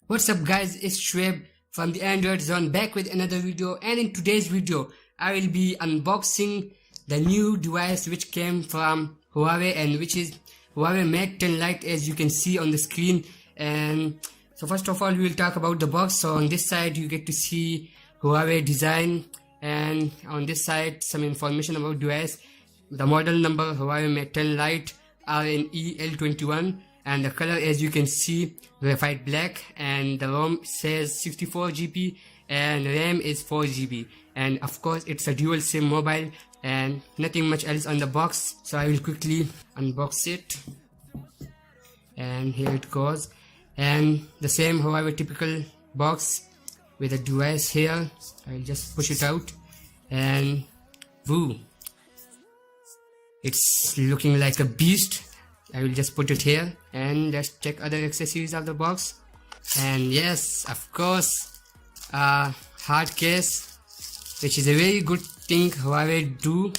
What's up guys, it's Shoaib from the Android Zone back with another video, and in today's video I will be unboxing the new device which came from Huawei and which is Huawei Mate 10 Lite, as you can see on the screen. And so first of all we will talk about the box. So on this side you get to see Huawei design, and on this side some information about device. The model number Huawei Mate 10 Lite RNEL21, and the color, as you can see, graphite black, and the ROM says 64 GB and RAM is 4 GB, and of course it's a dual SIM mobile and nothing much else on the box. So I will quickly unbox it, and here it goes. And the same Huawei typical box with a device here. I'll just push it out, and woo, it's looking like a beast. I will just put it here, and let's check other accessories of the box. And yes, of course, hard case, which is a very good thing Huawei do.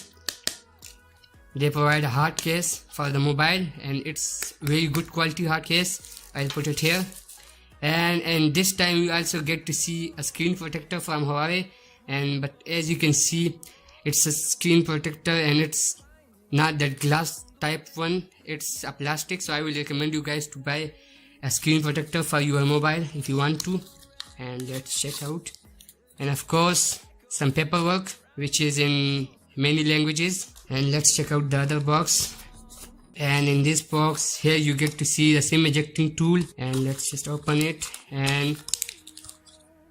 They provide a hard case for the mobile, and it's very good quality hard case. I'll put it here. And this time you also get to see a screen protector from Huawei, but as you can see, it's a screen protector and it's not that glass type one, it's a plastic. So I will recommend you guys to buy a screen protector for your mobile if you want to. And let's check out. And of course some paperwork which is in many languages. And let's check out the other box. And in this box here you get to see the SIM ejecting tool, and let's just open it. And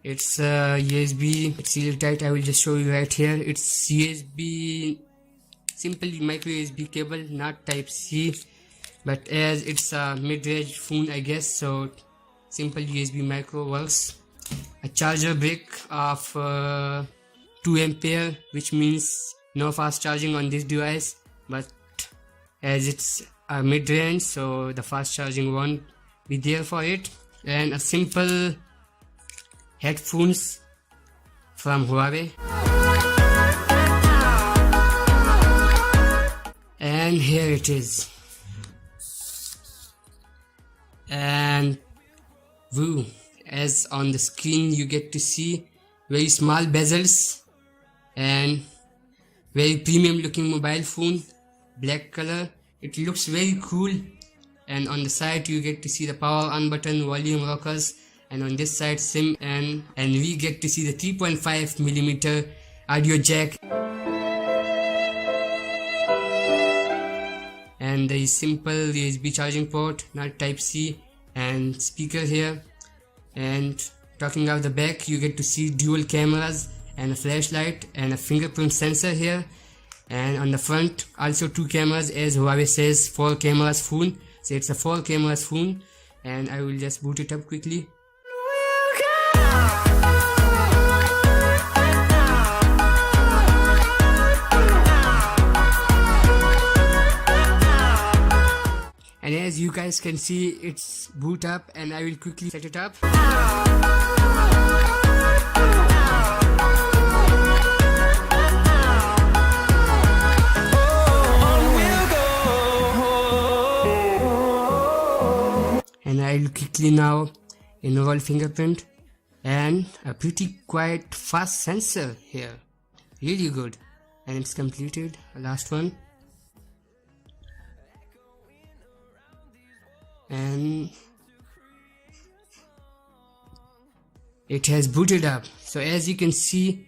it's USB, it's sealed tight. I will just show you right here. It's USB, simple micro USB cable, not type C, but as it's a mid-range phone I guess, so simple USB micro works. A charger brick of 2 ampere, which means no fast charging on this device, but as it's a mid-range, so the fast charging won't be there for it. And a simple headphones from Huawei. And here it is. And woo, as on the screen you get to see very small bezels and very premium looking mobile phone, black color. It looks very cool. And on the side you get to see the power on button, volume rockers, and on this side SIM, and we get to see the 3.5mm audio jack, and the simple USB charging port, not type C, and speaker here. And talking about the back, you get to see dual cameras and a flashlight and a fingerprint sensor here. And on the front also 2 cameras, as Huawei says 4 cameras phone, so it's a 4 cameras phone. And I will just boot it up quickly. And as you guys can see, it's boot up, and I will quickly set it up. And I will quickly now enroll fingerprint, and a pretty quite fast sensor here, really good. And it's completed. Last one. And it has booted up. So as you can see,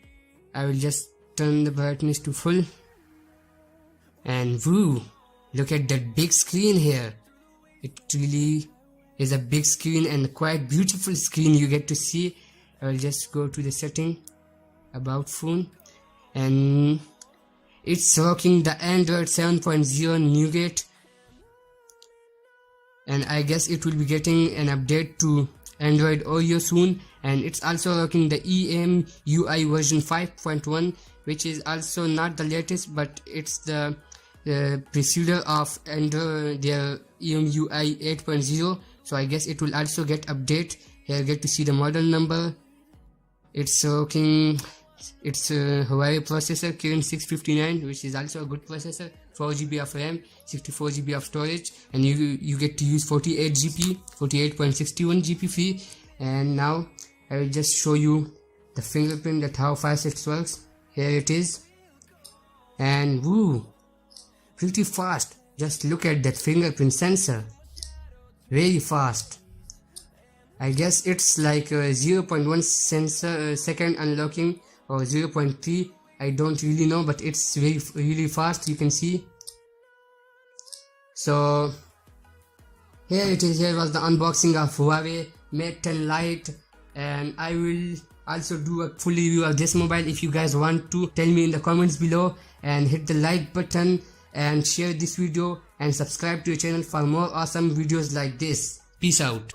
I will just turn the brightness to full, and woo, look at that big screen here. It really is a big screen and quite beautiful screen you get to see. I will just go to the setting, about phone, and it's rocking the Android 7.0 Nougat. And I guess it will be getting an update to Android Oreo soon. And it's also working the EMUI version 5.1, which is also not the latest, but it's the precedent of Android, their EMUI 8.0. So I guess it will also get update. Here get to see the model number. It's working. It's a Huawei processor Kirin 659, which is also a good processor. 4 GB of RAM, 64 GB of storage, and you get to use 48 GB, 48.61 GB free. And now I will just show you the fingerprint, that how fast it works. Here it is, and woo, pretty fast. Just look at that fingerprint sensor, very fast. I guess it's like 0.1 second unlocking or 0.3, I don't really know, but it's really fast, you can see. So here it is. Here was the unboxing of Huawei Mate 10 Lite, and I will also do a full review of this mobile. If you guys want to, tell me in the comments below, and hit the like button and share this video and subscribe to your channel for more awesome videos like this. Peace out.